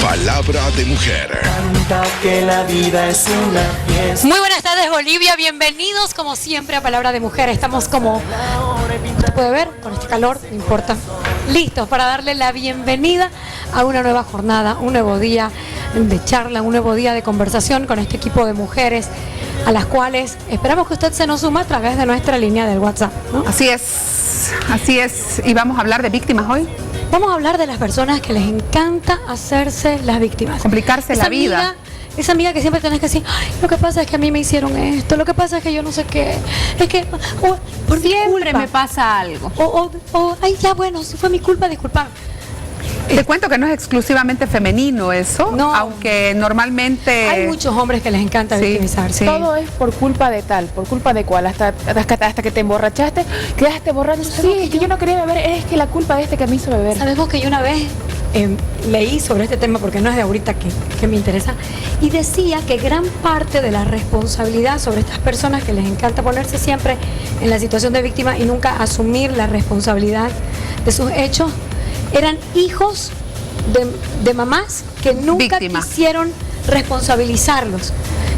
Palabra de mujer. Canta que la vida es una fiesta. Muy buenas tardes, Bolivia. Bienvenidos como siempre a Palabra de Mujer. Estamos como, se puede ver, con este calor, no importa, listos para darle la bienvenida a una nueva jornada, un nuevo día de charla, un nuevo día de conversación con este equipo de mujeres a las cuales esperamos que usted se nos suma a través de nuestra línea del WhatsApp, ¿no? Así es. ¿Y vamos a hablar de víctimas hoy? Vamos a hablar de las personas que les encanta hacerse las víctimas. Complicarse la vida. Esa amiga que siempre tenés que decir, ay, lo que pasa es que a mí me hicieron esto, lo que pasa es que yo no sé qué, es que por siempre me pasa algo. Ay, ya bueno, si fue mi culpa, disculpa. Te cuento que no es exclusivamente femenino eso, no, aunque normalmente... Hay muchos hombres que les encanta victimizarse. Sí. Todo es por culpa de tal, por culpa de cual, hasta que te emborrachaste, quedaste borracho. Sí, es que yo no quería beber, es que la culpa de este que me hizo beber. Sabemos que yo una vez leí sobre este tema, porque no es de ahorita que me interesa, y decía que gran parte de la responsabilidad sobre estas personas que les encanta ponerse siempre en la situación de víctima y nunca asumir la responsabilidad de sus hechos, eran hijos de mamás que nunca quisieron responsabilizarlos,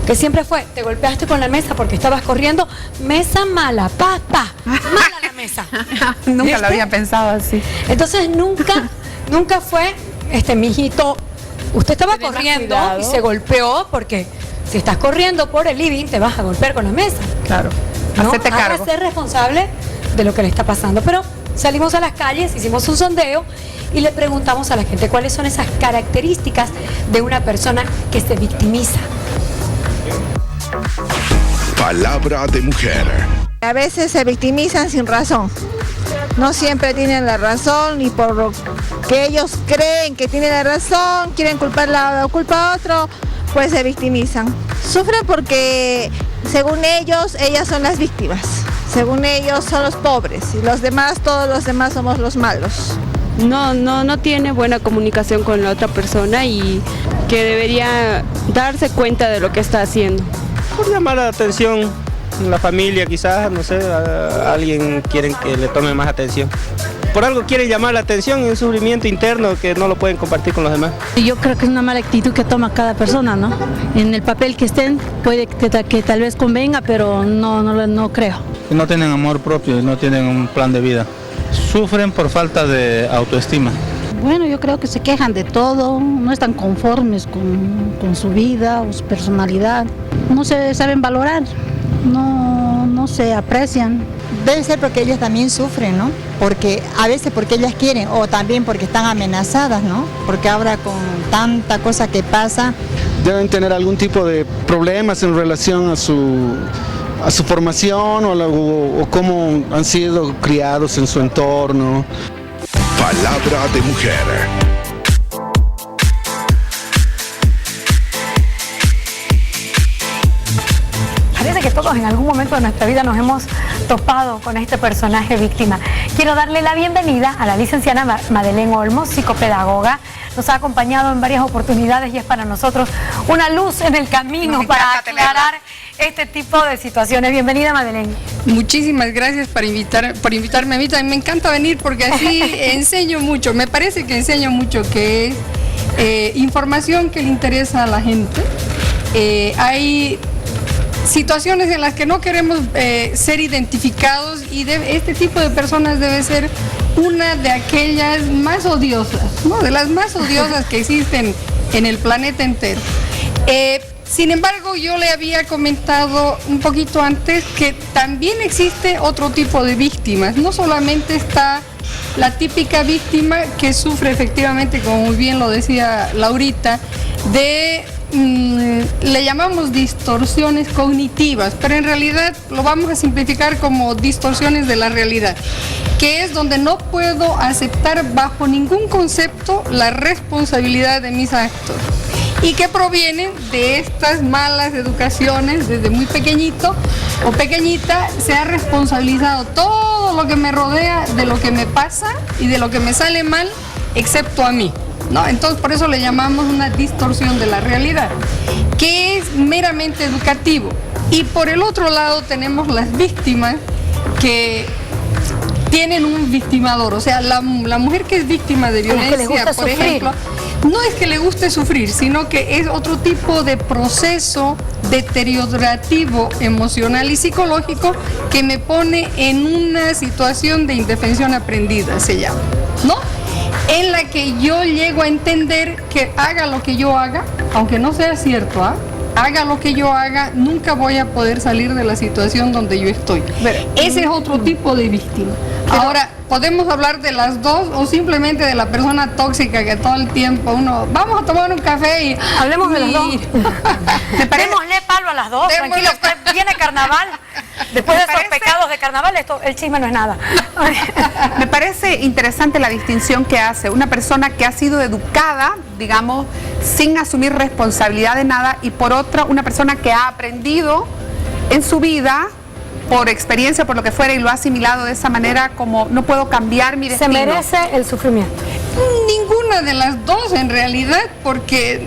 que siempre fue, te golpeaste con la mesa porque estabas corriendo, mesa mala, mala la mesa. Nunca ¿viste? lo había pensado así. Entonces nunca fue, mijito, usted estaba corriendo y se golpeó, porque si estás corriendo por el living te vas a golpear con la mesa. Claro, ¿no? hacete cargo. Ahora ser responsable de lo que le está pasando. Pero salimos a las calles, hicimos un sondeo y le preguntamos a la gente cuáles son esas características de una persona que se victimiza. Palabra de mujer. A veces se victimizan sin razón. No siempre tienen la razón y por lo que ellos creen que tienen la razón, quieren culpar la culpa a otro, pues se victimizan. Sufren porque, según ellos, ellas son las víctimas. Según ellos son los pobres y los demás, todos los demás somos los malos. No tiene buena comunicación con la otra persona y que debería darse cuenta de lo que está haciendo. Por llamar la atención, la familia quizás, no sé, a alguien quieren que le tome más atención. Por algo quieren llamar la atención, un sufrimiento interno que no lo pueden compartir con los demás. Yo creo que es una mala actitud que toma cada persona, ¿no? En el papel que estén puede que tal vez convenga, pero no creo. No tienen amor propio y no tienen un plan de vida. Sufren por falta de autoestima. Bueno, yo creo que se quejan de todo, no están conformes con su vida o su personalidad, no se saben valorar, no se aprecian. Debe ser porque ellas también sufren, ¿no? Porque a veces porque ellas quieren o también porque están amenazadas, ¿no? Porque ahora con tanta cosa que pasa. Deben tener algún tipo de problemas en relación a su formación o cómo han sido criados en su entorno. Palabra de mujer. Parece que todos en algún momento de nuestra vida nos hemos topado con este personaje víctima. Quiero darle la bienvenida a la licenciada Madeleine Olmos, psicopedagoga. Nos ha acompañado en varias oportunidades y es para nosotros una luz en el camino para aclarar este tipo de situaciones. Bienvenida, Madeleine. Muchísimas gracias por invitarme a mí. También me encanta venir porque así enseño mucho. Me parece que enseño mucho, que es información que le interesa a la gente. Hay situaciones en las que no queremos ser identificados y este tipo de personas debe ser una de aquellas más odiosas, ¿no? De las más odiosas que existen en el planeta entero. Sin embargo, yo le había comentado un poquito antes que también existe otro tipo de víctimas. No solamente está la típica víctima que sufre efectivamente, como muy bien lo decía Laurita, le llamamos distorsiones cognitivas, pero en realidad lo vamos a simplificar como distorsiones de la realidad, que es donde no puedo aceptar bajo ningún concepto la responsabilidad de mis actos y que provienen de estas malas educaciones. Desde muy pequeñito o pequeñita se ha responsabilizado todo lo que me rodea de lo que me pasa y de lo que me sale mal, excepto a mí, ¿no? Entonces por eso le llamamos una distorsión de la realidad, que es meramente educativo. Y por el otro lado tenemos las víctimas que tienen un victimador, o sea, la mujer que es víctima de violencia, por ejemplo, no es que le guste sufrir, sino que es otro tipo de proceso deteriorativo emocional y psicológico que me pone en una situación de indefensión aprendida, se llama, ¿no? En la que yo llego a entender que haga lo que yo haga, aunque no sea cierto, haga lo que yo haga, nunca voy a poder salir de la situación donde yo estoy. Ese es otro tipo de víctima. Ahora, podemos hablar de las dos o simplemente de la persona tóxica que todo el tiempo vamos a tomar un café y... Hablemos de las dos. Démosle palo a las dos, tranquilo, viene carnaval. Después de esos pecados de carnaval, el chisme no es nada. Me parece interesante la distinción que hace una persona que ha sido educada, digamos, sin asumir responsabilidad de nada, y por otra, una persona que ha aprendido en su vida, por experiencia, por lo que fuera, y lo ha asimilado de esa manera, como no puedo cambiar mi destino. Se merece el sufrimiento. Ninguna de las dos en realidad, porque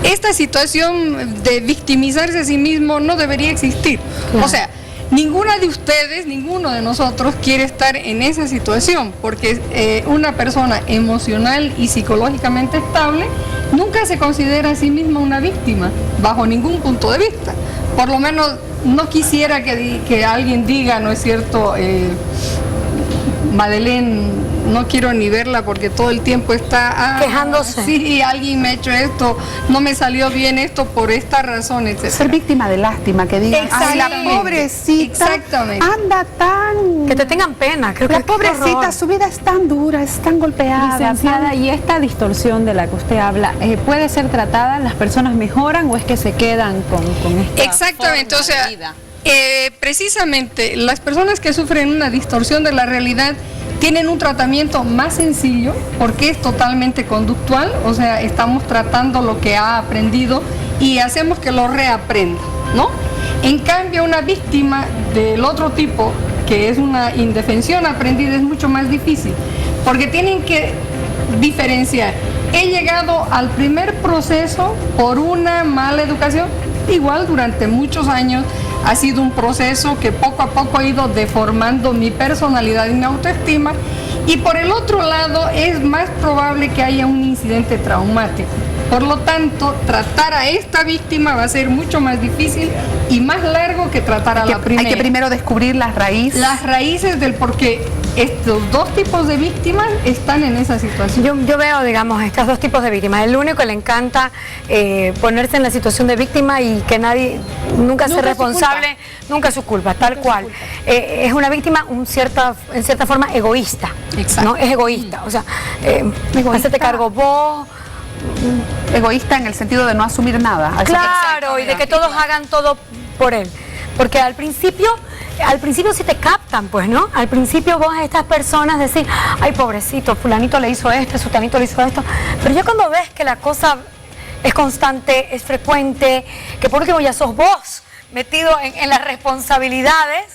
esta situación de victimizarse a sí mismo no debería existir. Claro. O sea, ninguna de ustedes, ninguno de nosotros quiere estar en esa situación, porque una persona emocional y psicológicamente estable nunca se considera a sí misma una víctima, bajo ningún punto de vista. Por lo menos no quisiera que alguien diga, ¿no es cierto? Madeleine, no quiero ni verla porque todo el tiempo está quejándose. Sí, alguien me ha hecho esto, no me salió bien esto por esta razón, etc. Ser víctima de lástima, que digan, ay, la pobrecita, exactamente, anda tan... Que te tengan pena, creo que la pobrecita, su vida es tan dura, es tan golpeada. Licenciada, y esta distorsión de la que usted habla, ¿puede ser tratada? ¿Las personas mejoran o es que se quedan con esta exactamente, forma o sea, de vida? Precisamente las personas que sufren una distorsión de la realidad tienen un tratamiento más sencillo porque es totalmente conductual, o sea, estamos tratando lo que ha aprendido y hacemos que lo reaprenda, ¿no? En cambio, una víctima del otro tipo, que es una indefensión aprendida, es mucho más difícil, porque tienen que diferenciar. He llegado al primer proceso por una mala educación, igual durante muchos años ha sido un proceso que poco a poco ha ido deformando mi personalidad y mi autoestima, y por el otro lado es más probable que haya un incidente traumático. Por lo tanto, tratar a esta víctima va a ser mucho más difícil y más largo que tratar a la primera. Hay que primero descubrir las raíces. Las raíces del por qué estos dos tipos de víctimas están en esa situación. Yo veo, digamos, estos dos tipos de víctimas. El único que le encanta ponerse en la situación de víctima y que nadie nunca sea responsable, nunca es su culpa, tal cual. Es una víctima en cierta forma egoísta. Exacto. ¿No? Es egoísta, o sea, hacerte cargo vos. Egoísta en el sentido de no asumir nada. Claro, y de que todos hagan todo por él. Porque al principio sí te captan, pues, ¿no? Al principio vos a estas personas decís, ay, pobrecito, fulanito le hizo esto, sutanito le hizo esto. Pero ya cuando ves que la cosa es constante, es frecuente, que por último ya sos vos metido en las responsabilidades,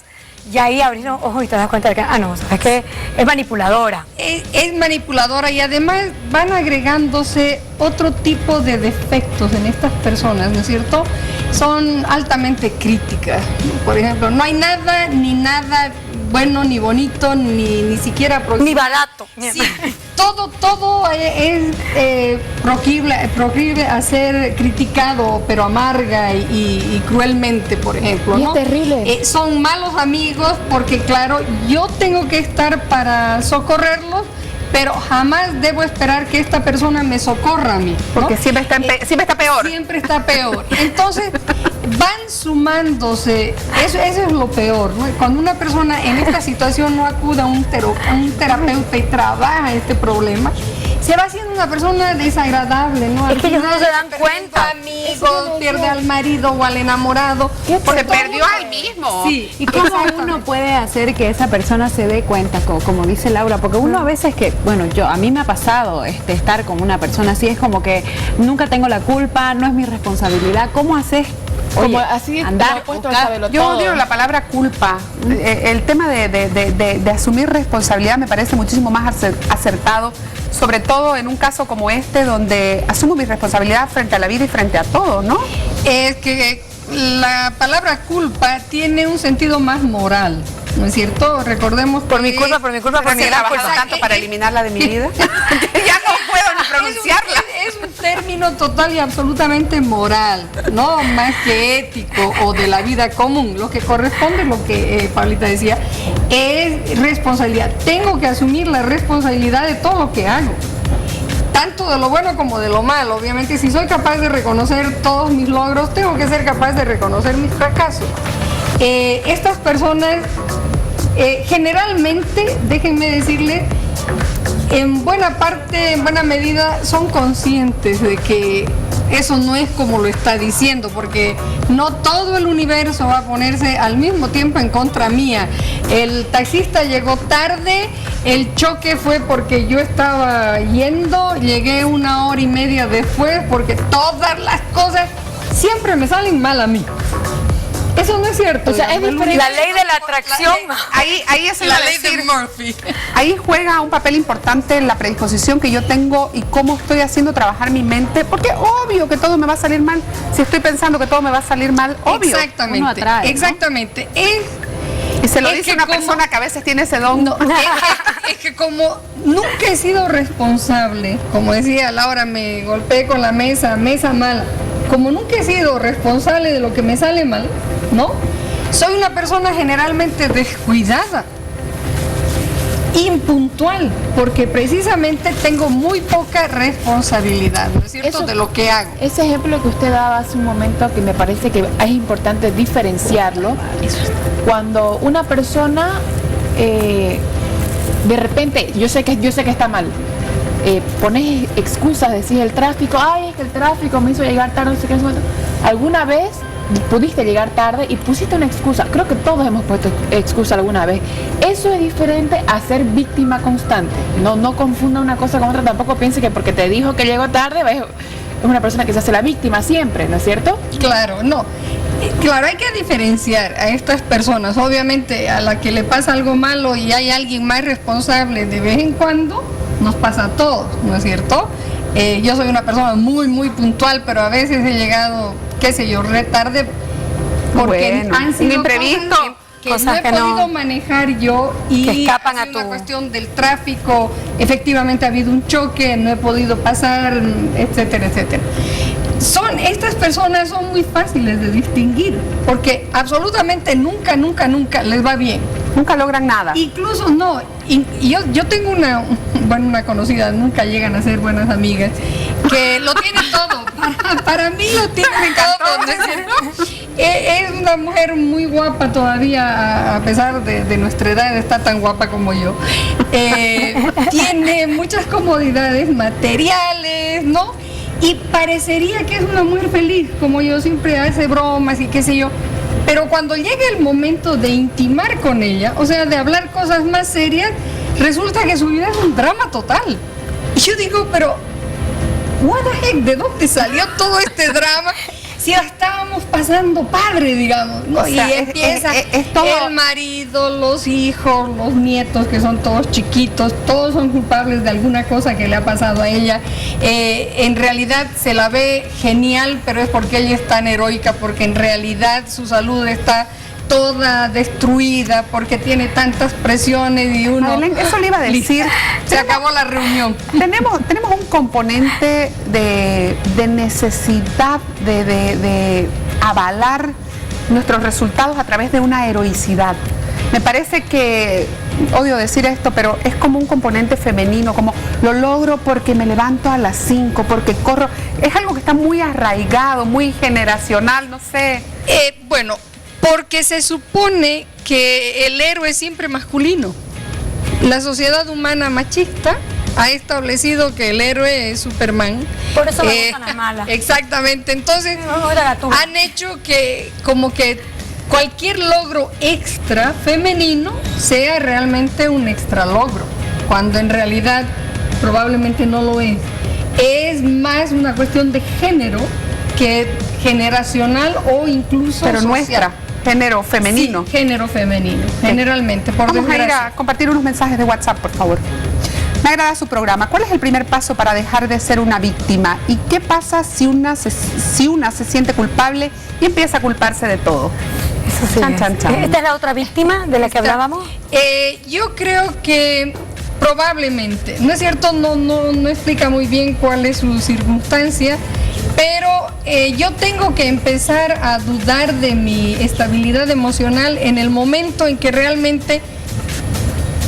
y ahí abrís los ojos y te das cuenta de que, no, sabes que es manipuladora. Es manipuladora, y además van agregándose otro tipo de defectos en estas personas, ¿no es cierto? Son altamente críticas. Por ejemplo, no hay nada bueno, ni bonito, ni siquiera... Ni barato. Sí, todo es proclive a ser criticado, pero amarga y cruelmente, por ejemplo, ¿no? Es terrible. Son malos amigos porque, claro, yo tengo que estar para socorrerlos, pero jamás debo esperar que esta persona me socorra a mí, ¿no? Porque siempre está peor. Siempre está peor. Entonces, van sumándose, eso es lo peor, ¿no? Cuando una persona en esta situación no acude a un terapeuta y trabaja este problema, se va haciendo una persona desagradable, ¿no? Es que ellos no se dan cuenta. Amigos, pierde al marido o al enamorado. Porque perdió al mismo. Sí. ¿Y cómo uno puede hacer que esa persona se dé cuenta, como dice Laura? Porque uno a veces a mí me ha pasado estar con una persona así, es como que nunca tengo la culpa, no es mi responsabilidad. ¿Cómo haces? Como así andar, yo odio la palabra culpa. El tema de asumir responsabilidad me parece muchísimo más acertado, sobre todo en un caso como este, donde asumo mi responsabilidad frente a la vida y frente a todo, ¿no? Es que la palabra culpa tiene un sentido más moral, ¿no es cierto? Recordemos por mi culpa, por mi gran culpa. Tanto para eliminarla de mi vida. Ya no puedo ni pronunciar. término total y absolutamente moral, no más que ético o de la vida común. Lo que corresponde, lo que Pablita decía, es responsabilidad. Tengo que asumir la responsabilidad de todo lo que hago, tanto de lo bueno como de lo malo. Obviamente, si soy capaz de reconocer todos mis logros, tengo que ser capaz de reconocer mis fracasos. Estas personas generalmente, déjenme decirles, en buena parte, en buena medida, son conscientes de que eso no es como lo está diciendo, porque no todo el universo va a ponerse al mismo tiempo en contra mía. El taxista llegó tarde, el choque fue porque yo estaba yendo, llegué 1 hora y media después, porque todas las cosas siempre me salen mal a mí. Eso no es cierto. O sea, es diferente. La ley de la atracción. Ahí es la ley de Murphy. Ahí juega un papel importante la predisposición que yo tengo y cómo estoy haciendo trabajar mi mente, porque obvio que todo me va a salir mal. Si estoy pensando que todo me va a salir mal, obvio. Exactamente. Uno atrae, ¿no? Exactamente. Y se lo dice una persona que a veces tiene ese don. No, es que como nunca he sido responsable, como decía Laura, me golpeé con la mesa mala. Como nunca he sido responsable de lo que me sale mal, ¿no? Soy una persona generalmente descuidada, impuntual, porque precisamente tengo muy poca responsabilidad, ¿no es cierto?, de lo que hago. Ese ejemplo que usted daba hace un momento, que me parece que es importante diferenciarlo, cuando una persona de repente, yo sé que está mal, pones excusas, decís el tráfico, ay, es que el tráfico me hizo llegar tarde, no sé qué, alguna vez pudiste llegar tarde y pusiste una excusa. Creo que todos hemos puesto excusa alguna vez. Eso es diferente a ser víctima constante. No confunda una cosa con otra, tampoco piense que porque te dijo que llegó tarde es una persona que se hace la víctima siempre, ¿no es cierto? Claro, no. Claro, hay que diferenciar a estas personas. Obviamente, a la que le pasa algo malo y hay alguien más responsable de vez en cuando, nos pasa a todos, ¿no es cierto? Yo soy una persona muy, muy puntual, pero a veces he llegado, qué sé yo, re tarde, porque han sido imprevisto, cosas que no he podido manejar yo y que escapan ha sido una cuestión del tráfico. Efectivamente ha habido un choque, no he podido pasar, etcétera, etcétera. Estas personas son muy fáciles de distinguir, porque absolutamente nunca les va bien. Nunca logran nada. Incluso no. Y yo tengo una conocida, nunca llegan a ser buenas amigas, que lo tiene todo. Para mí lo tiene todo, ¿no es cierto? Es una mujer muy guapa todavía, a pesar de nuestra edad, está tan guapa como yo. Tiene muchas comodidades materiales, ¿no? Y parecería que es una mujer feliz, como yo, siempre hace bromas y qué sé yo. Pero cuando llega el momento de intimar con ella, o sea, de hablar cosas más serias, resulta que su vida es un drama total. Y yo digo, pero, what the heck, ¿de dónde salió todo este drama? Si la estábamos pasando padre, digamos, ¿no? O sea, y empieza es todo... el marido, los hijos, los nietos, que son todos chiquitos, todos son culpables de alguna cosa que le ha pasado a ella. En realidad se la ve genial, pero es porque ella es tan heroica, porque en realidad su salud está toda destruida, porque tiene tantas presiones y uno... Adelén, eso le iba a decir. Se acabó la reunión. Tenemos un componente de necesidad de avalar nuestros resultados a través de una heroicidad. Me parece que, odio decir esto, pero es como un componente femenino, como lo logro porque me levanto a las 5, porque corro. Es algo que está muy arraigado, muy generacional, no sé. Bueno, porque se supone que el héroe es siempre masculino. La sociedad humana machista ha establecido que el héroe es Superman. Por eso me gustan las malas. Exactamente. Entonces, han hecho que como que cualquier logro extra femenino sea realmente un extra logro, cuando en realidad probablemente no lo es. Es más una cuestión de género que generacional o incluso pero social. Nuestra. Género femenino. Sí, género femenino, generalmente. Vamos a ir a compartir unos mensajes de WhatsApp, por favor. Me agrada su programa. ¿Cuál es el primer paso para dejar de ser una víctima? ¿Y qué pasa si una se siente culpable y empieza a culparse de todo? Eso sí. Chan. ¿Esta es la otra víctima de la que hablábamos? Yo creo que Probablemente, ¿no es cierto? No explica muy bien cuál es su circunstancia, pero yo tengo que empezar a dudar de mi estabilidad emocional en el momento en que realmente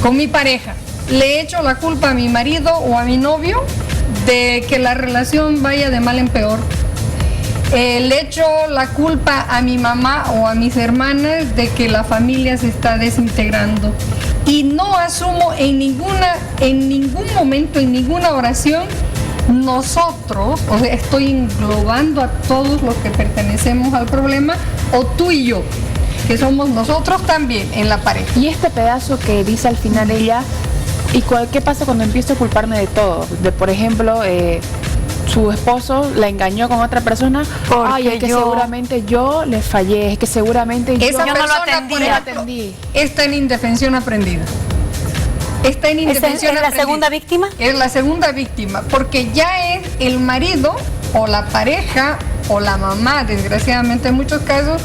con mi pareja le echo la culpa a mi marido o a mi novio de que la relación vaya de mal en peor. Le echo la culpa a mi mamá o a mis hermanas de que la familia se está desintegrando. Y no asumo en ningún momento, en ninguna oración, nosotros, o sea, estoy englobando a todos los que pertenecemos al problema, o tú y yo, que somos nosotros también en la pareja. Y este pedazo que dice al final ella, ¿qué pasa cuando empiezo a culparme de todo? De, por ejemplo, su esposo la engañó con otra persona. Ay, es que seguramente yo le fallé, es que seguramente yo no lo atendí. Está en indefensión aprendida. Está en indefensión aprendida. ¿Es la segunda víctima? Es la segunda víctima, porque ya es el marido o la pareja o la mamá, desgraciadamente en muchos casos,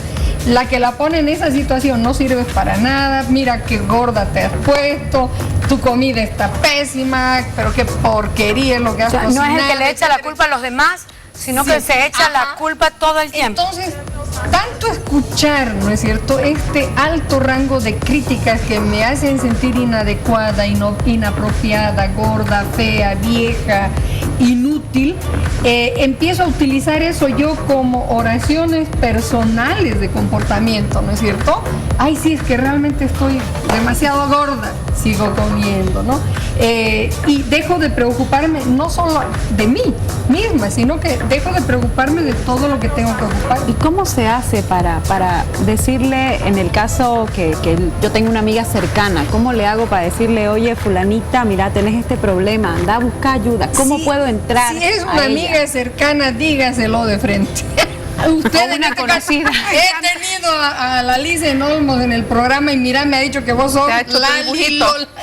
la que la pone en esa situación. No sirves para nada, mira qué gorda te has puesto, tu comida está pésima, pero qué porquería es lo que has cocinado. No es el que le echa la culpa a los demás, sino que se echa la culpa todo el tiempo. Entonces, tanto escuchar, ¿no es cierto?, este alto rango de críticas que me hacen sentir inadecuada, inapropiada, gorda, fea, vieja, inútil, empiezo a utilizar eso yo como oraciones personales de comportamiento, ¿no es cierto? Ay, sí, es que realmente estoy demasiado gorda, sigo comiendo, ¿no? Y dejo de preocuparme no solo de mí misma, sino que dejo de preocuparme de todo lo que tengo que ocupar. ¿Y cómo se hace para decirle, en el caso que yo tengo una amiga cercana, cómo le hago para decirle, oye, fulanita, mira, tenés este problema, anda a buscar ayuda? ¿Cómo puedo entrar? Si es una amiga cercana, dígaselo de frente. Usted una conocida. He tenido a la Liz en Olmos en el programa y mira, me ha dicho que vos sos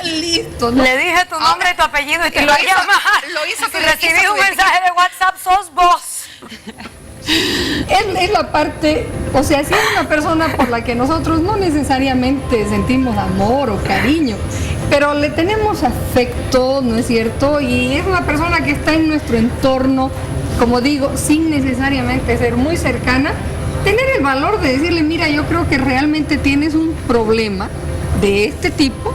listo. Le dije tu nombre y tu apellido y te lo llamas. Lo hizo. Si recibí un mensaje de WhatsApp, sos vos. Es la parte, o sea, si es una persona por la que nosotros no necesariamente sentimos amor o cariño, pero le tenemos afecto, ¿no es cierto? Y es una persona que está en nuestro entorno, como digo, sin necesariamente ser muy cercana, tener el valor de decirle, mira, yo creo que realmente tienes un problema de este tipo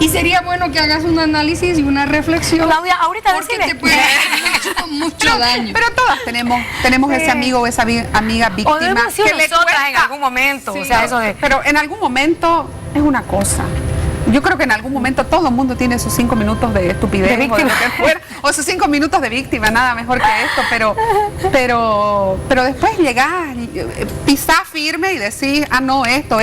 y sería bueno que hagas un análisis y una reflexión. Claudia, ahorita porque te puede hacer mucho daño. Pero todas tenemos ese amigo o esa amiga víctima. O debemos ser nosotras en algún momento. Sí, o sea, eso de... Pero en algún momento es una cosa. Yo creo que en algún momento todo el mundo tiene sus 5 minutos de estupidez de o de lo que fuera, o sus 5 minutos de víctima, nada mejor que esto, pero después llegás, pisás firme y decís, no, esto.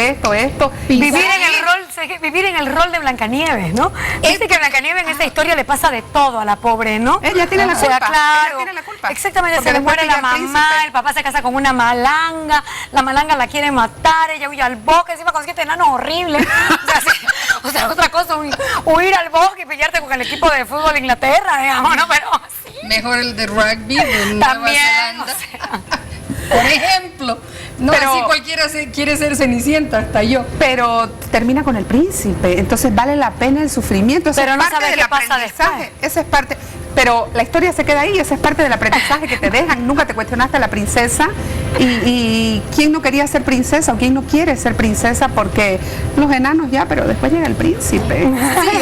Vivir en el rol de Blancanieves, ¿no? Dice que Blancanieves en esta historia le pasa de todo a la pobre, ¿no? Ella tiene la culpa. Claro, ella tiene la culpa. Exactamente, porque se le muere la mamá, príncipe. el papá se casa con una malanga, la malanga la quiere matar, ella huye al bosque, encima con 7 enanos horribles. O sea, otra cosa, huir al bosque y pillarte con el equipo de fútbol de Inglaterra, digamos, ¿no? Pero sí. Mejor el de rugby de Nueva Zelanda. O sea. Por ejemplo, no, pero, así cualquiera quiere ser Cenicienta, hasta yo. Pero termina con el príncipe, entonces vale la pena el sufrimiento. Esa pero es no parte sabes del qué pasa aprendizaje. después. Esa es parte. Pero la historia se queda ahí, esa es parte del aprendizaje que te dejan. Nunca te cuestionaste a la princesa. Y quién no quería ser princesa o quién no quiere ser princesa, porque los enanos ya, pero después llega el príncipe. Sí,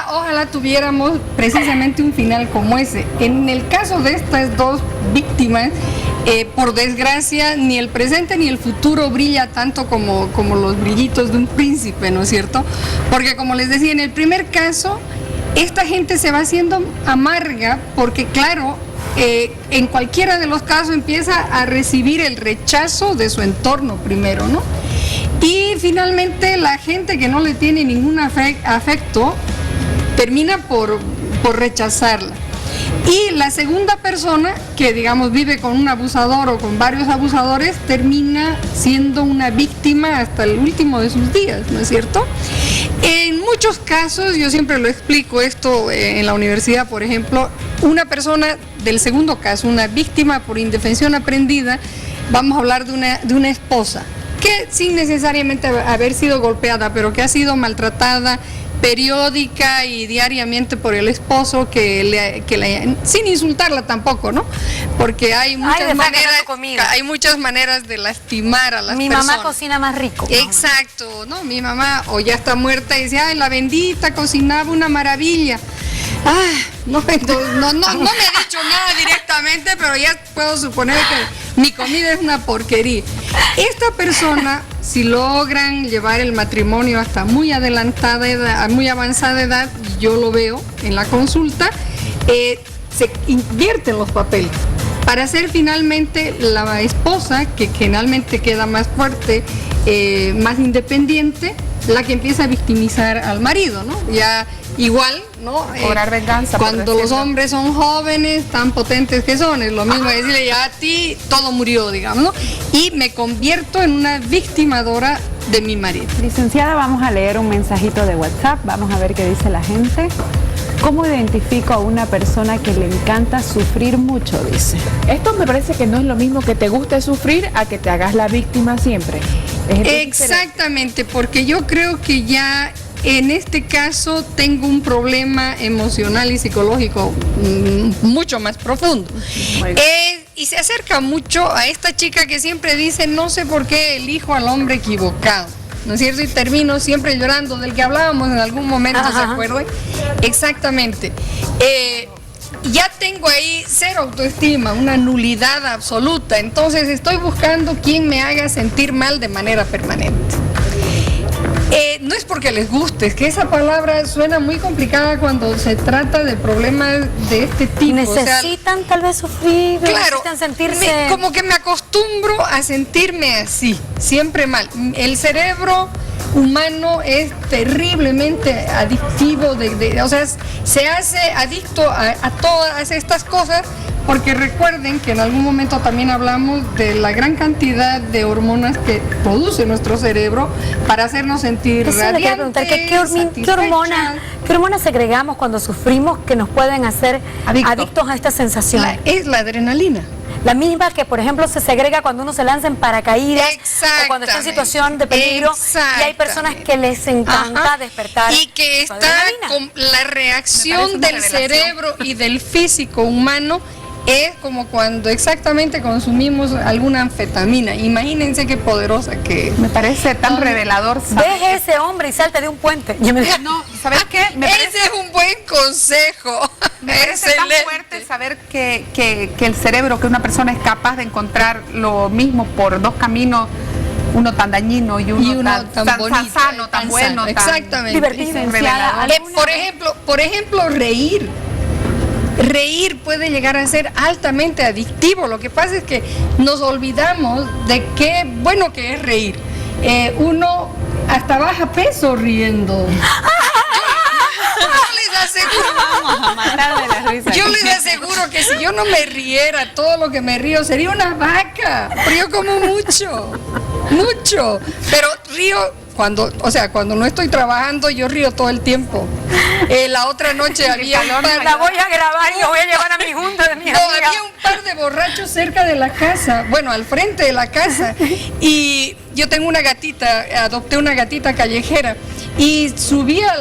ojalá tuviéramos precisamente un final como ese. En el caso de estas dos víctimas, por desgracia, ni el presente ni el futuro brilla tanto como los brillitos de un príncipe, ¿no es cierto? Porque como les decía, en el primer caso, esta gente se va haciendo amarga porque, claro, en cualquiera de los casos empieza a recibir el rechazo de su entorno primero, ¿no? Y finalmente la gente que no le tiene ningún afecto termina por rechazarla. Y la segunda persona, que digamos vive con un abusador o con varios abusadores, termina siendo una víctima hasta el último de sus días, ¿no es cierto? En muchos casos, yo siempre lo explico esto en la universidad, por ejemplo, una persona del segundo caso, una víctima por indefensión aprendida, vamos a hablar de una esposa, que sin necesariamente haber sido golpeada, pero que ha sido maltratada, periódica y diariamente por el esposo sin insultarla tampoco, ¿no? Porque hay muchas maneras de lastimar a las personas. Mi mamá cocina más rico. Exacto, ¿no? Mi mamá o ya está muerta y decía, ay, la bendita cocinaba una maravilla. No me ha dicho nada directamente, pero ya puedo suponer que mi comida es una porquería. Esta persona, si logran llevar el matrimonio hasta muy adelantada edad, muy avanzada edad, yo lo veo en la consulta, se invierten los papeles para ser finalmente la esposa, que generalmente queda más fuerte, más independiente, la que empieza a victimizar al marido, ¿no? Ya igual, ¿no? Cobrar venganza. Cuando los hombres son jóvenes, tan potentes que son, es lo mismo decirle, ya a ti todo murió, digamos, ¿no? Y me convierto en una victimadora de mi marido. Licenciada, vamos a leer un mensajito de WhatsApp, vamos a ver qué dice la gente. ¿Cómo identifico a una persona que le encanta sufrir mucho? Dice. Esto me parece que no es lo mismo que te guste sufrir a que te hagas la víctima siempre. Exactamente, porque yo creo que ya en este caso tengo un problema emocional y psicológico mucho más profundo. Y se acerca mucho a esta chica que siempre dice, no sé por qué elijo al hombre equivocado, ¿no es cierto? Y termino siempre llorando, del que hablábamos en algún momento, ¿se acuerdan? Exactamente. Ya tengo ahí cero autoestima, una nulidad absoluta, entonces estoy buscando quien me haga sentir mal de manera permanente. No es porque les guste, es que esa palabra suena muy complicada cuando se trata de problemas de este tipo. Necesitan tal vez sufrir, claro, necesitan sentirse... como que me acostumbro a sentirme así, siempre mal. El cerebro humano es terriblemente adictivo, o sea, se hace adicto a todas estas cosas, porque recuerden que en algún momento también hablamos de la gran cantidad de hormonas que produce nuestro cerebro para hacernos sentir radiantes. ¿Qué hormonas segregamos cuando sufrimos que nos pueden hacer adictos a esta sensación? Es la adrenalina. La misma que, por ejemplo, se segrega cuando uno se lanza en paracaídas o cuando está en situación de peligro, y hay personas que les encanta despertar. Y que está con la reacción del cerebro y del físico humano. Es como cuando exactamente consumimos alguna anfetamina. Imagínense qué poderosa que es. Me parece tan revelador. Deje ese hombre y salte de un puente. No, ¿sabes qué? Ese es un buen consejo. Me parece tan fuerte saber que el cerebro, que una persona es capaz de encontrar lo mismo por dos caminos, uno tan dañino y uno tan bonito, sano, tan bueno, exactamente. Divertido, Por ejemplo, reír. Reír puede llegar a ser altamente adictivo. Lo que pasa es que nos olvidamos de qué bueno que es reír. Uno hasta baja peso riendo. Yo les aseguro que si yo no me riera todo lo que me río, sería una vaca. Río como mucho. Pero río cuando no estoy trabajando, yo río todo el tiempo. La otra noche había un par, la voy a grabar y la voy a llevar a mi junta de mi amiga. Había un par de borrachos cerca de la casa, bueno, al frente de la casa, y yo tengo una gatita, adopté una gatita callejera, y subí a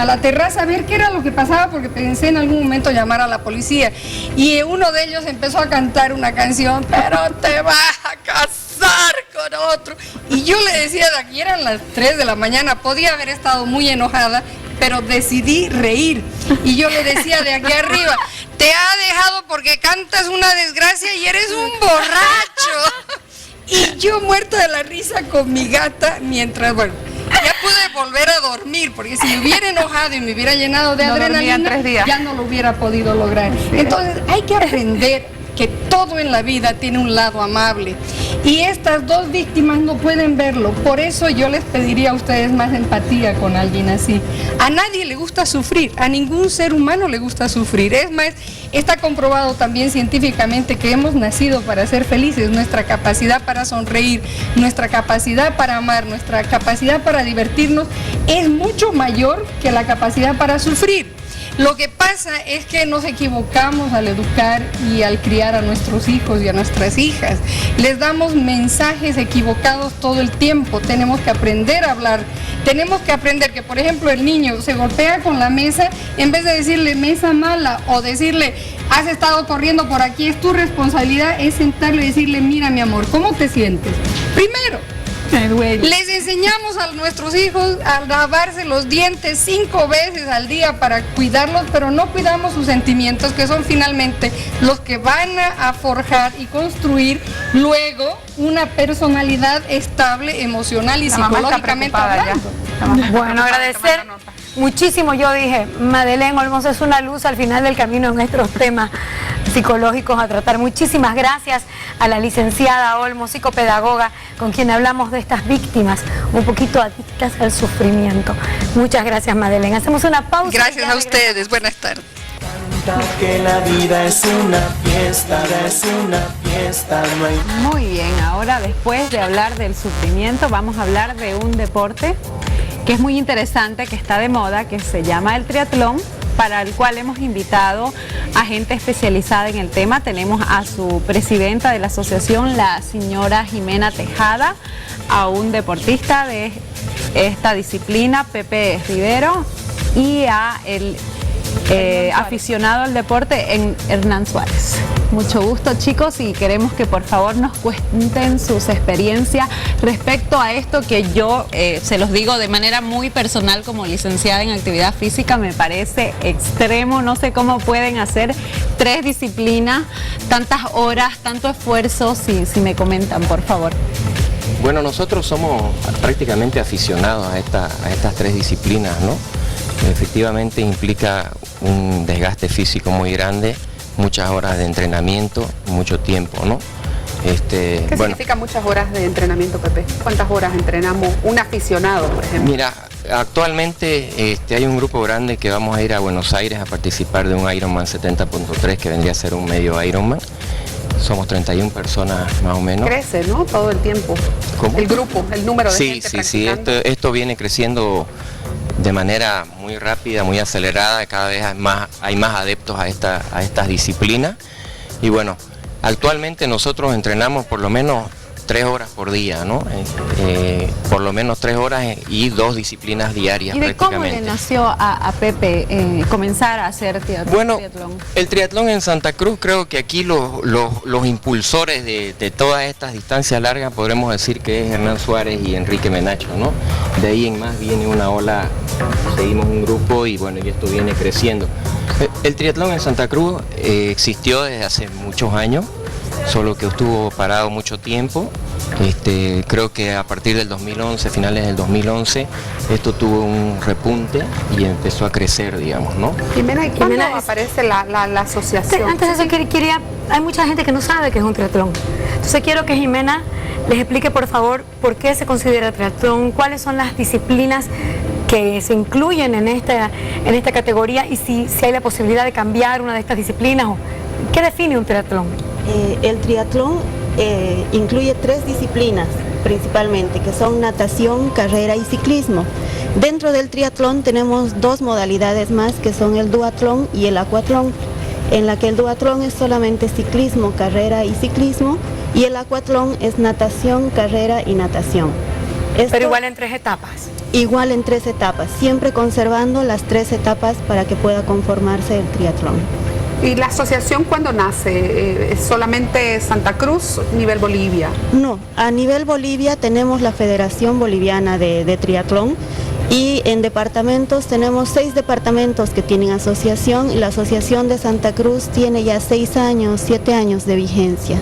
la terraza a ver qué era lo que pasaba, porque pensé en algún momento llamar a la policía, y uno de ellos empezó a cantar una canción, pero te vas a casar con otro, y yo le decía, de aquí eran las 3 de la mañana, podía haber estado muy enojada, pero decidí reír, y yo le decía de aquí arriba, te ha dejado porque cantas una desgracia y eres un borracho. Y yo muerta de la risa con mi gata mientras, ya pude volver a dormir, porque si me hubiera enojado y me hubiera llenado de adrenalina, ya no lo hubiera podido lograr. Entonces hay que aprender que todo en la vida tiene un lado amable, y estas dos víctimas no pueden verlo. Por eso yo les pediría a ustedes más empatía con alguien así. A nadie le gusta sufrir, a ningún ser humano le gusta sufrir. Es más, está comprobado también científicamente que hemos nacido para ser felices. Nuestra capacidad para sonreír, nuestra capacidad para amar, nuestra capacidad para divertirnos es mucho mayor que la capacidad para sufrir. Lo que pasa pasa es que nos equivocamos al educar y al criar a nuestros hijos y a nuestras hijas. Les damos mensajes equivocados todo el tiempo. Tenemos que aprender a hablar. Tenemos que aprender que, por ejemplo, el niño se golpea con la mesa, en vez de decirle mesa mala o decirle has estado corriendo por aquí, es tu responsabilidad, es sentarle y decirle mira mi amor, ¿cómo te sientes? Primero, les enseñamos a nuestros hijos a lavarse los dientes 5 veces al día para cuidarlos, pero no cuidamos sus sentimientos, que son finalmente los que van a forjar y construir luego una personalidad estable, emocional y psicológicamente hablando. Bueno, agradecer muchísimo. Yo dije, Madeleine Olmos es una luz al final del camino en nuestros temas psicológicos a tratar. Muchísimas gracias a la licenciada Olmos, psicopedagoga, con quien hablamos de estas víctimas un poquito adictas al sufrimiento. Muchas gracias, Madeleine. Hacemos una pausa. Gracias a ustedes. Buenas tardes. Que la vida es una fiesta, no hay... Muy bien, ahora después de hablar del sufrimiento, vamos a hablar de un deporte que es muy interesante, que está de moda, que se llama el triatlón, para el cual hemos invitado a gente especializada en el tema. Tenemos a su presidenta de la asociación, la señora Jimena Tejada, a un deportista de esta disciplina, Pepe Rivero, y a el aficionado al deporte, en Hernán Suárez. Mucho gusto, chicos, y queremos que por favor nos cuenten sus experiencias respecto a esto que yo se los digo de manera muy personal como licenciada en actividad física, me parece extremo. No sé cómo pueden hacer 3 disciplinas, tantas horas, tanto esfuerzo, si me comentan, por favor. Bueno, nosotros somos prácticamente aficionados a estas 3 disciplinas, ¿no? Efectivamente implica un desgaste físico muy grande, muchas horas de entrenamiento, mucho tiempo, ¿no? ¿Qué significa muchas horas de entrenamiento, Pepe? ¿Cuántas horas entrenamos un aficionado, por ejemplo? Mira, actualmente hay un grupo grande que vamos a ir a Buenos Aires a participar de un Ironman 70.3 que vendría a ser un medio Ironman. Somos 31 personas más o menos. Crece, ¿no? Todo el tiempo. ¿Cómo? El grupo, el número de gente practicando. Esto viene creciendo de manera muy rápida, muy acelerada. Cada vez hay más adeptos a estas disciplinas. Y bueno, actualmente nosotros entrenamos por lo menos 3 horas por día, ¿no? Por lo menos 3 horas y 2 disciplinas diarias. ¿Y de prácticamente. cómo le nació a Pepe comenzar a hacer triatlón? Bueno, el triatlón en Santa Cruz, creo que aquí los impulsores de todas estas distancias largas podremos decir que es Hernán Suárez y Enrique Menacho, ¿no? De ahí en más viene una ola, seguimos un grupo y bueno, y esto viene creciendo. El triatlón en Santa Cruz existió desde hace muchos años, solo que estuvo parado mucho tiempo. Creo que a partir del 2011, finales del 2011, esto tuvo un repunte y empezó a crecer, digamos, ¿no? Jimena, ¿y cuándo aparece la asociación? Antes de eso hay mucha gente que no sabe que es un triatlón. Entonces quiero que Jimena les explique, por favor, por qué se considera triatlón, cuáles son las disciplinas que se incluyen en esta categoría y si hay la posibilidad de cambiar una de estas disciplinas. ¿Qué define un triatlón? El triatlón incluye 3 disciplinas principalmente, que son natación, carrera y ciclismo. Dentro del triatlón tenemos 2 modalidades más, que son el duatlón y el acuatlón, en la que el duatlón es solamente ciclismo, carrera y ciclismo, y el acuatlón es natación, carrera y natación. Pero igual en 3 etapas. Igual en 3 etapas, siempre conservando las 3 etapas para que pueda conformarse el triatlón. ¿Y la asociación cuándo nace? ¿Es solamente Santa Cruz, nivel Bolivia? No, a nivel Bolivia tenemos la Federación Boliviana de Triatlón y en departamentos tenemos 6 departamentos que tienen asociación y la asociación de Santa Cruz tiene ya 6 años, 7 años de vigencia.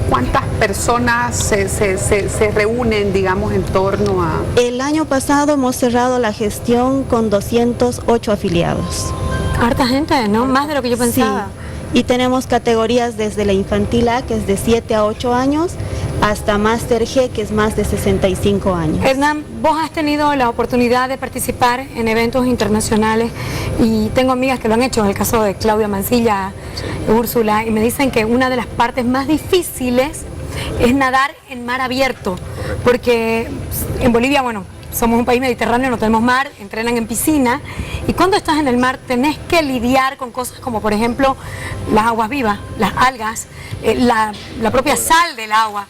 ¿Cuántas personas se reúnen, digamos, en torno a...? El año pasado hemos cerrado la gestión con 208 afiliados. Harta gente, ¿no? Más de lo que yo pensaba. Sí. Y tenemos categorías desde la infantil A, que es de 7 a 8 años, hasta Máster G, que es más de 65 años. Hernán, vos has tenido la oportunidad de participar en eventos internacionales y tengo amigas que lo han hecho, en el caso de Claudia Mancilla, Úrsula, y me dicen que una de las partes más difíciles es nadar en mar abierto, porque en Bolivia, bueno, somos un país mediterráneo, no tenemos mar, entrenan en piscina, y cuando estás en el mar tenés que lidiar con cosas como, por ejemplo, las aguas vivas, las algas, la propia sal del agua.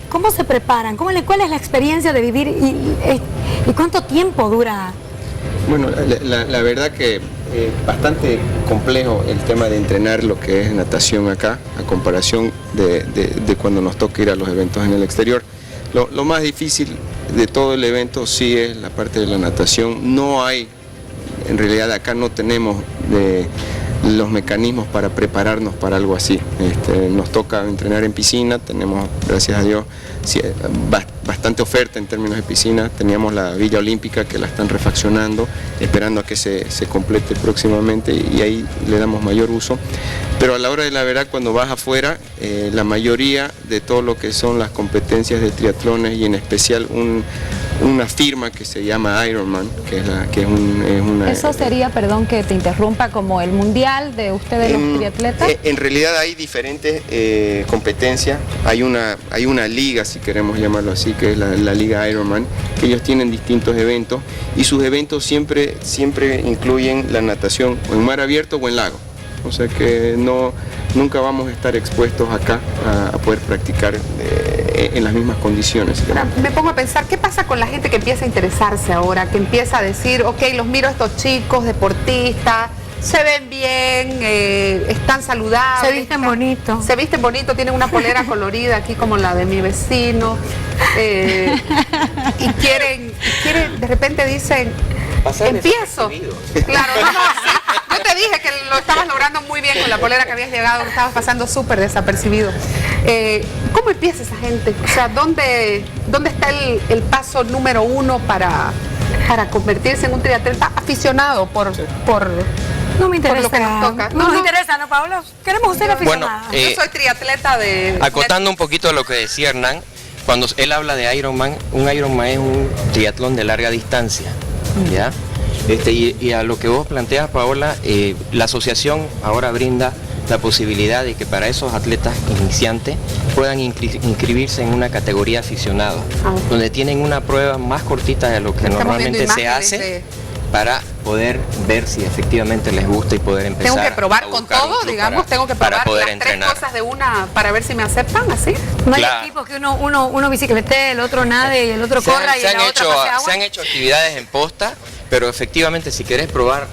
¿Cómo se preparan? ¿Cuál es la experiencia de vivir y cuánto tiempo dura? Bueno, la verdad que bastante complejo el tema de entrenar lo que es natación acá, a comparación de cuando nos toca ir a los eventos en el exterior. Lo más difícil de todo el evento sí es la parte de la natación. No hay, en realidad acá no tenemos los mecanismos para prepararnos para algo así. Nos toca entrenar en piscina, tenemos, gracias a Dios, bastante oferta en términos de piscina. Teníamos la Villa Olímpica que la están refaccionando, esperando a que se complete próximamente y ahí le damos mayor uso. Pero a la hora de la verdad, cuando vas afuera, la mayoría de todo lo que son las competencias de triatlones y en especial una firma que se llama Ironman, que es una... Eso sería, perdón que te interrumpa, como el mundial de ustedes los triatletas. En realidad hay diferentes competencias, hay una liga, si queremos llamarlo así, que es la liga Ironman, que ellos tienen distintos eventos y sus eventos siempre incluyen la natación o en mar abierto o en lago. O sea que nunca vamos a estar expuestos acá a poder practicar en las mismas condiciones. Me pongo a pensar, ¿qué pasa con la gente que empieza a interesarse ahora? Que empieza a decir, ok, los miro a estos chicos, deportistas, se ven bien, están saludables. Se visten bonito. Se visten bonito, tienen una polera colorida aquí como la de mi vecino. Y quieren, de repente dicen, empiezo. Claro, sí. Yo te dije que lo estabas logrando muy bien con la polera que habías llegado, estabas pasando súper desapercibido. ¿Cómo empieza esa gente? O sea, ¿dónde está el paso número uno para convertirse en un triatleta aficionado por No me interesa. Por lo que nos toca. No nos interesa, ¿no, Pablo? Queremos ser aficionados. Bueno, yo soy triatleta de... Acotando un poquito lo que decía Hernán, cuando él habla de Ironman, un Ironman es un triatlón de larga distancia, ¿ya? Y a lo que vos planteas, Paola, la asociación ahora brinda la posibilidad de que para esos atletas iniciantes puedan inscribirse en una categoría aficionado, donde tienen una prueba más cortita de lo que normalmente se hace para poder ver si efectivamente les gusta y poder empezar. Tengo que probar con todo, digamos, tengo que probar las entrenar. 3 cosas de una para ver si me aceptan, ¿así? No hay equipos que uno biciclete, el otro nade y el otro corra y la otra pase agua. Se han hecho actividades en posta, pero efectivamente si querés probar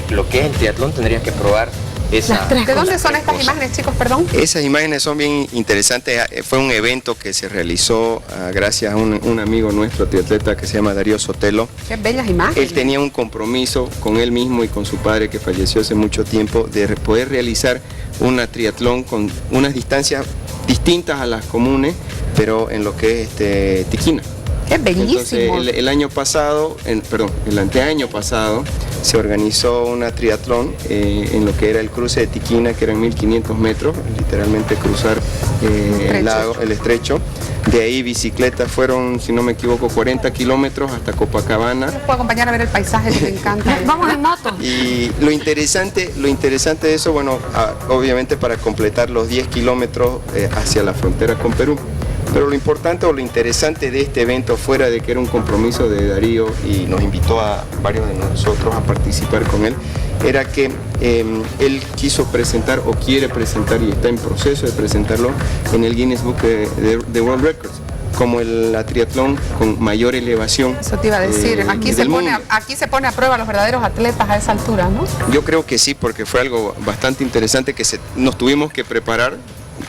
lo que es el triatlón tendrías que probar esa. ¿De dónde son estas imágenes, chicos, perdón? Esas imágenes son bien interesantes. Fue un evento que se realizó gracias a un amigo nuestro triatleta que se llama Darío Sotelo. Qué bellas imágenes. Él tenía un compromiso con él mismo y con su padre que falleció hace mucho tiempo de poder realizar una triatlón con unas distancias distintas a las comunes, pero en lo que es Tiquina. ¡Qué bellísimo! Entonces, el año pasado, el anteaño pasado, se organizó una triatlón en lo que era el cruce de Tiquina, que eran 1500 metros, literalmente cruzar el estrecho. De ahí bicicleta fueron, si no me equivoco, 40 kilómetros hasta Copacabana. ¿Nos puedo acompañar a ver el paisaje que me encanta? Vamos en moto. Y lo interesante de eso, bueno, obviamente para completar los 10 kilómetros hacia la frontera con Perú. Pero lo importante o lo interesante de este evento, fuera de que era un compromiso de Darío y nos invitó a varios de nosotros a participar con él, era que él quiso presentar o quiere presentar y está en proceso de presentarlo en el Guinness Book de World Records como la triatlón con mayor elevación. Eso te iba a decir, aquí se pone a prueba a los verdaderos atletas a esa altura, ¿no? Yo creo que sí, porque fue algo bastante interesante que nos tuvimos que preparar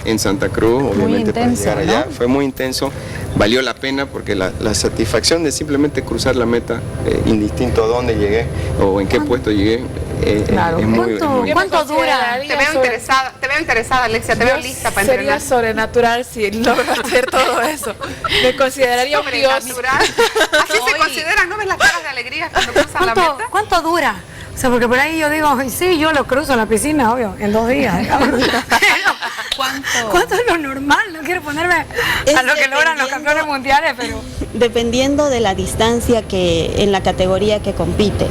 en Santa Cruz, obviamente, para llegar allá. Fue muy intenso, valió la pena porque la satisfacción de simplemente cruzar la meta, indistinto a dónde llegué o en qué puesto llegué, claro. es muy... ¿Cuánto dura? Te veo interesada, Alexia, te veo lista para entrenar. Sería sobrenatural si logro hacer todo eso. Me consideraría un dios. Así se consideran, ¿no ves las caras de alegría cuando cruzan la meta? ¿Cuánto dura? O sea, porque por ahí yo digo, sí, yo lo cruzo en la piscina, obvio, en 2 días. ¿Cuánto es lo normal? No quiero ponerme a lo que logran los campeones mundiales, pero... Dependiendo de la distancia en la categoría que compite,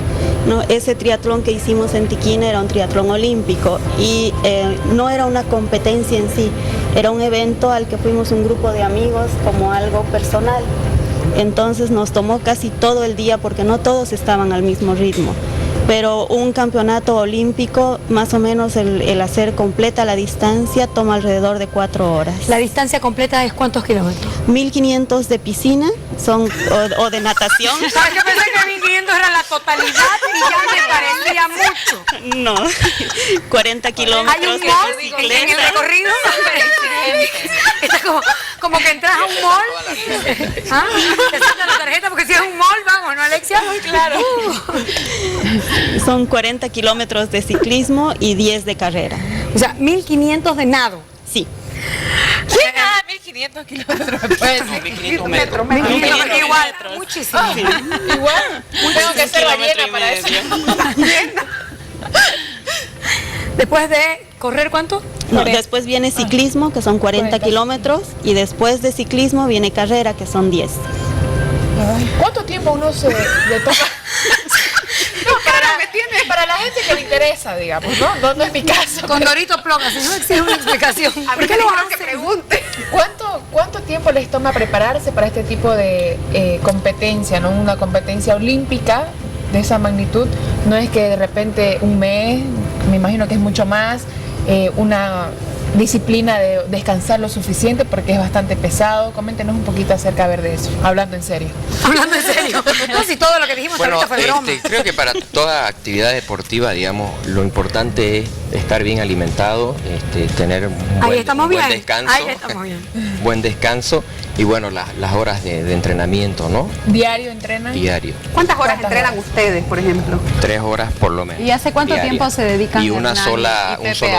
¿no? Ese triatlón que hicimos en Tiquina era un triatlón olímpico y no era una competencia en sí, era un evento al que fuimos un grupo de amigos como algo personal. Entonces nos tomó casi todo el día porque no todos estaban al mismo ritmo. Pero un campeonato olímpico, más o menos el hacer completa la distancia toma alrededor de 4 horas. ¿La distancia completa es cuántos kilómetros? 1500 de piscina o de natación. ¿Sabes? Yo pensé que 1500 era la totalidad y ya me parecía mucho. No, 40 kilómetros. ¿Hay un mall en el recorrido? Está como que entras a un mall. ¿Ah? Te sacan la tarjeta porque si es un mall, vamos, ¿no, Alexia? Claro. Son 40 kilómetros de ciclismo y 10 de carrera. O sea, 1500 de nado. Sí. ¿Quién nada 1500 kilómetros después? 1500 metros. Igual, muchísimo. Igual. Tengo que ser ballena para eso. Después de correr, ¿cuánto? No, después viene ciclismo, que son 40 kilómetros, y después de ciclismo viene carrera, que son 10. ¿Cuánto tiempo uno se le toca? Para la gente que le interesa, digamos, ¿no? No es mi caso. Con Dorito Ploga, si no exige una explicación. ¿Por qué lo hace? Que pregunte. ¿Cuánto tiempo les toma prepararse para este tipo de competencia, ¿no? Una competencia olímpica de esa magnitud. No es que de repente un mes, me imagino que es mucho más, una disciplina de descansar lo suficiente porque es bastante pesado. Coméntenos un poquito acerca de eso, hablando en serio. Hablando en serio. No, si todo lo que dijimos ahorita fue broma. Creo que para toda actividad deportiva, digamos, lo importante es estar bien alimentado, tener un buen descanso. Ahí estamos bien. Buen descanso y bueno, las horas de entrenamiento, ¿no? ¿Diario entrenan? Diario. ¿Cuántas horas entrenan ustedes, por ejemplo? 3 horas por lo menos. ¿Y hace cuánto tiempo se dedican y un solo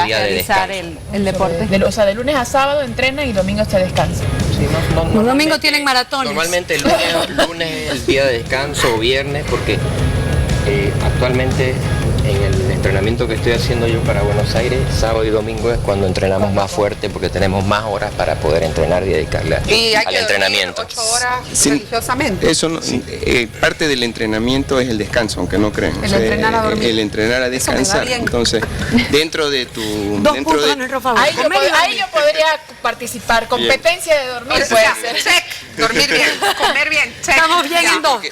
día de descanso? El deporte. O sea, de lunes a sábado entrena y domingo se descansa. Sí, los domingos tienen maratones. Normalmente el lunes es el día de descanso o viernes porque actualmente en el entrenamiento que estoy haciendo yo para Buenos Aires, sábado y domingo es cuando entrenamos más fuerte porque tenemos más horas para poder entrenar y dedicarle al entrenamiento. 8 horas religiosamente. Eso no, parte del entrenamiento es el descanso, aunque no crean. Entrenar a dormir. El entrenar a descansar. Entonces, dentro de tu... Ahí yo podría participar. Competencia de dormir puede ser. Check. Dormir bien, comer bien. Check. Estamos bien en dos.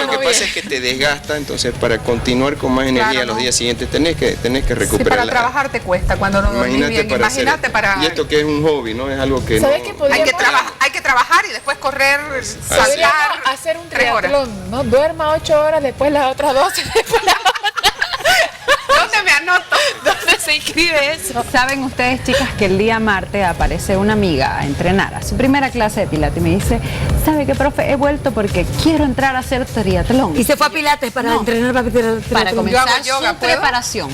Lo que pasa es que te desgasta, entonces para continuar con más energía los días siguientes tenés que recuperar. Sí, para trabajar te cuesta cuando no dormís bien. Imagínate para... Y esto que es un hobby, ¿no? Es algo que ¿sabes no... qué podríamos... hay que trabajar y después correr, saltar. Hacer un triatlón, ¿no? Duerma 8 horas, después las otras 12, después las otras... ¿Dónde me anoto? ¿Dónde se inscribe eso? Saben ustedes, chicas, que el día martes aparece una amiga a entrenar a su primera clase de pilates y me dice, ¿sabe qué, profe? He vuelto porque quiero entrar a hacer triatlón. ¿Y se fue a pilates para entrenar para triatlón? Para comenzar su preparación.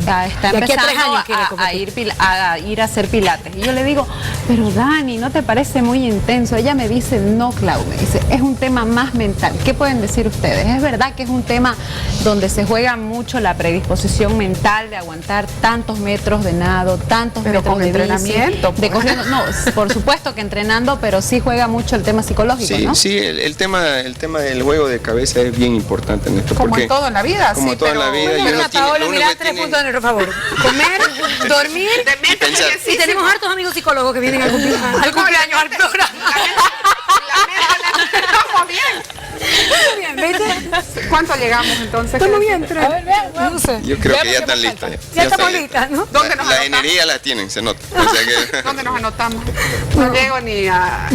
Está empezando a ir a hacer pilates. Y yo le digo, pero Dani, ¿no te parece muy intenso? Ella me dice, no, Clau, me dice, es un tema más mental. ¿Qué pueden decir ustedes? ¿Es verdad que es un tema donde se juega mucho la predisposición mental de aguantar tantos metros de nado, tantos metros de entrenamiento, bici, de corriendo? No, por supuesto que entrenando, pero sí juega mucho el tema psicológico, sí, ¿no? Sí, el tema del juego de cabeza es bien importante en esto. Como en todo en la vida, como sí, todo en la vida. Paola, mirá 3 puntos de nuestro favor. Comer, dormir y tenemos hartos amigos psicólogos que vienen al cumpleaños, al programa. Estamos bien. ¿Viste? ¿Cuánto llegamos entonces? Estamos bien, 3. A ver, vean. No sé. Yo creo que ya están listas. Ya estamos listas, ¿no? ¿Dónde nos La energía la tienen, se nota. O sea que... ¿Dónde nos anotamos? No llego ni a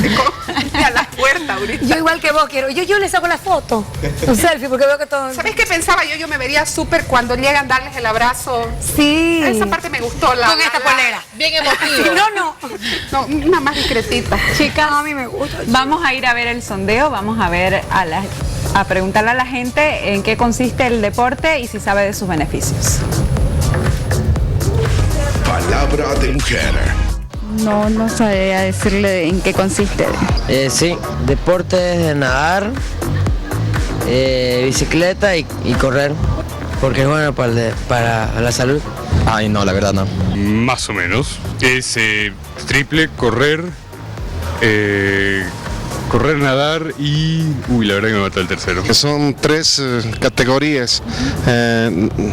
la puerta ahorita. Yo igual que vos quiero. Yo les hago la foto. Un selfie, porque veo que todo... ¿Sabés qué pensaba yo? Yo me vería súper cuando llegan a darles el abrazo. Sí. Esa parte me gustó. Con esta polera. Bien emotivo. No, una más discretita. Chicas, a mí me gusta. Vamos a ir a ver el sondeo, vamos a ver a preguntarle a la gente en qué consiste el deporte y si sabe de sus beneficios. Palabra de mujer. No sabría decirle en qué consiste. Sí, deportes de nadar, bicicleta y correr, porque es bueno para la salud. Ay, no, la verdad no. Más o menos. Es triple, correr, nadar y... Uy, la verdad que me mata el tercero. Que son 3 categorías,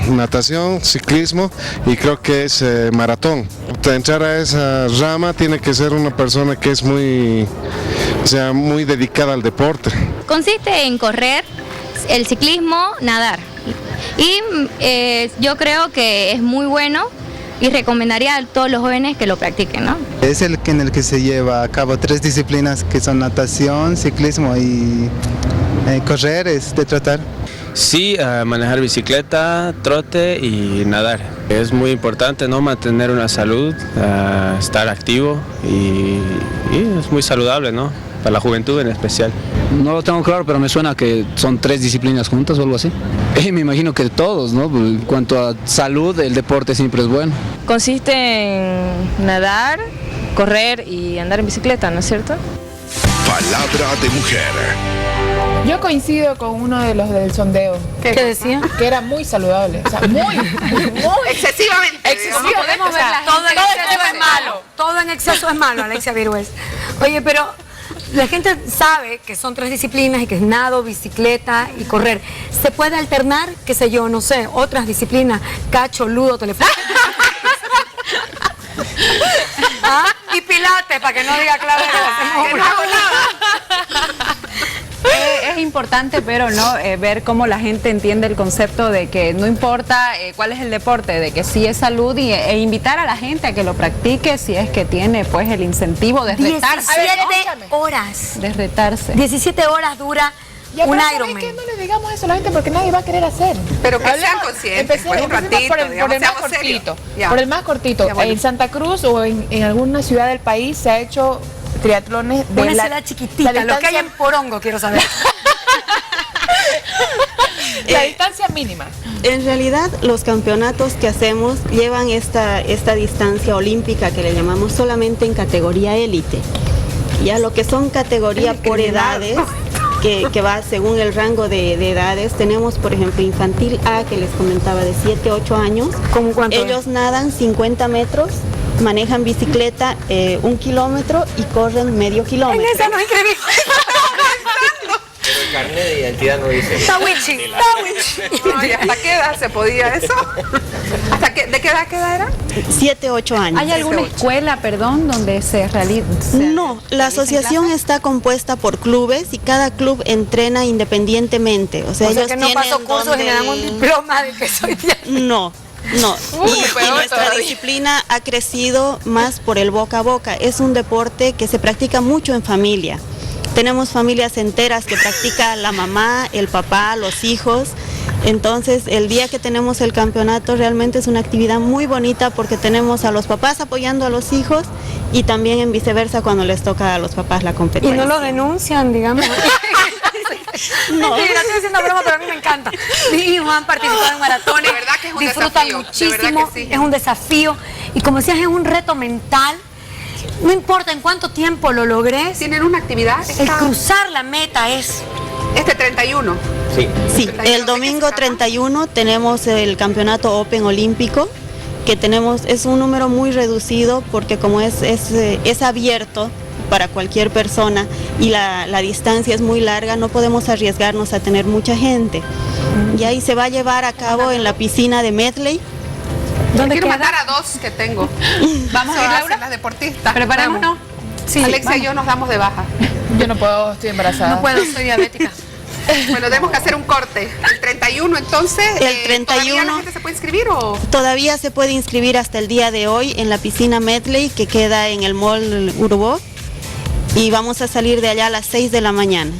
natación, ciclismo y creo que es maratón. Para entrar a esa rama tiene que ser una persona que es muy O sea, muy dedicada al deporte. Consiste en correr, el ciclismo, nadar. Y yo creo que es muy bueno y recomendaría a todos los jóvenes que lo practiquen, ¿no? Es el en el que se lleva a cabo 3 disciplinas que son natación, ciclismo y correr, es de trotar. Sí, manejar bicicleta, trote y nadar. Es muy importante, ¿no? Mantener una salud, estar activo y es muy saludable, ¿no? Para la juventud en especial. No lo tengo claro, pero me suena que son 3 disciplinas juntas o algo así. Me imagino que todos, ¿no? En cuanto a salud, el deporte siempre es bueno. Consiste en nadar, correr y andar en bicicleta, ¿no es cierto? Palabra de mujer. Yo coincido con uno de los del sondeo. ¿Qué decía? Que era muy saludable. O sea, muy Excesivamente. Podemos ver todo en exceso es malo. Todo en exceso es malo, Alexia Virués. Oye, pero la gente sabe que son 3 disciplinas y que es nado, bicicleta y correr. ¿Se puede alternar, qué sé yo, no sé, otras disciplinas? Cacho, ludo, telefónico. ¿Ah? Y pilates, para que no diga Claudia que no hago nada. Es importante, pero no ver cómo la gente entiende el concepto de que no importa cuál es el deporte, de que sí es salud e invitar a la gente a que lo practique si es que tiene pues el incentivo de retarse. 17 horas. De retarse. 17 horas dura un Ironman. ¿Sabes qué? No le digamos eso a la gente porque nadie va a querer hacer. Pero que sean conscientes, pues un ratito, por el más cortito. Por el más cortito. En Santa Cruz o en alguna ciudad del país se ha hecho triatlones de una ciudad chiquitita, lo que hay en Porongo, quiero saber. La distancia mínima. En realidad, los campeonatos que hacemos llevan esta distancia olímpica que le llamamos solamente en categoría élite. Ya lo que son categoría por edades, que va según el rango de edades, tenemos por ejemplo infantil A, que les comentaba, de 7, 8 años. ¿Cómo cuánto? Ellos nadan 50 metros. Manejan bicicleta 1 kilómetro y corren medio kilómetro. En esa no escribí. Pero el carnet de identidad no dice. Tawichi. ¿Y hasta qué edad se podía eso? ¿De qué edad era? 7, 8 años. ¿Hay alguna escuela, perdón, donde se realiza? No, la asociación está compuesta por clubes y cada club entrena independientemente. O sea, ellos que no tienen paso cursos y me dan un diploma de que soy No. Y nuestra disciplina ha crecido más por el boca a boca. Es un deporte que se practica mucho en familia. Tenemos familias enteras que practica la mamá, el papá, los hijos. Entonces, el día que tenemos el campeonato realmente es una actividad muy bonita porque tenemos a los papás apoyando a los hijos y también en viceversa cuando les toca a los papás la competencia. Y no lo denuncian, digamos. No. Mentira, estoy haciendo broma, pero a mí me encanta. Mis hijos han participado en maratones, de verdad que es un disfrutan desafío, muchísimo, sí. Es un desafío. Y como decías, es un reto mental. No importa en cuánto tiempo lo logres. ¿Tienen una actividad? El cruzar la meta es... Este 31. Sí, el domingo 31 tenemos el campeonato Open Olímpico, que es un número muy reducido porque como es abierto para cualquier persona y la distancia es muy larga, no podemos arriesgarnos a tener mucha gente. Y ahí se va a llevar a cabo en la piscina de Medley. Quiero mandar a 2 que tengo. Vamos a ir, Laura, las deportistas. Preparémonos. Sí, Alexia y yo nos damos de baja. Yo no puedo, estoy embarazada. No puedo, soy diabética. Bueno, tenemos que hacer un corte. El 31 entonces, el 31, ¿todavía la gente se puede inscribir o...? Todavía se puede inscribir hasta el día de hoy en la piscina Medley, que queda en el Mall Urubó. Y vamos a salir de allá a las 6 de la mañana.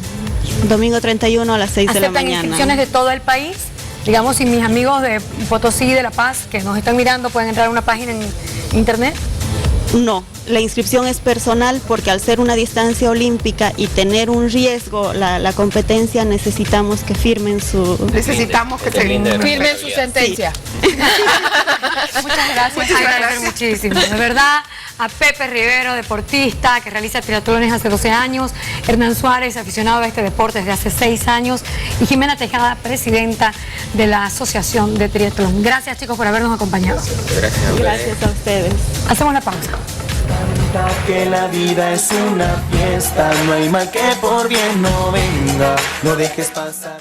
Domingo 31 a las 6 de la mañana. ¿Aceptan inscripciones de todo el país? Digamos, si mis amigos de Potosí, de La Paz, que nos están mirando, pueden entrar a una página en internet. No, la inscripción es personal porque al ser una distancia olímpica y tener un riesgo la competencia, necesitamos que firmen su... Necesitamos que firmen su sentencia. Sí. Muchas gracias. Muchísimo. De verdad, a Pepe Rivero, deportista que realiza triatlones hace 12 años, Hernán Suárez, aficionado a este deporte desde hace 6 años, y Jimena Tejada, presidenta de la Asociación de Triatlón. Gracias, chicos, por habernos acompañado. Gracias a ustedes. Hacemos la pausa. Que la vida es una fiesta, no hay mal que por bien no venga, no dejes pasar.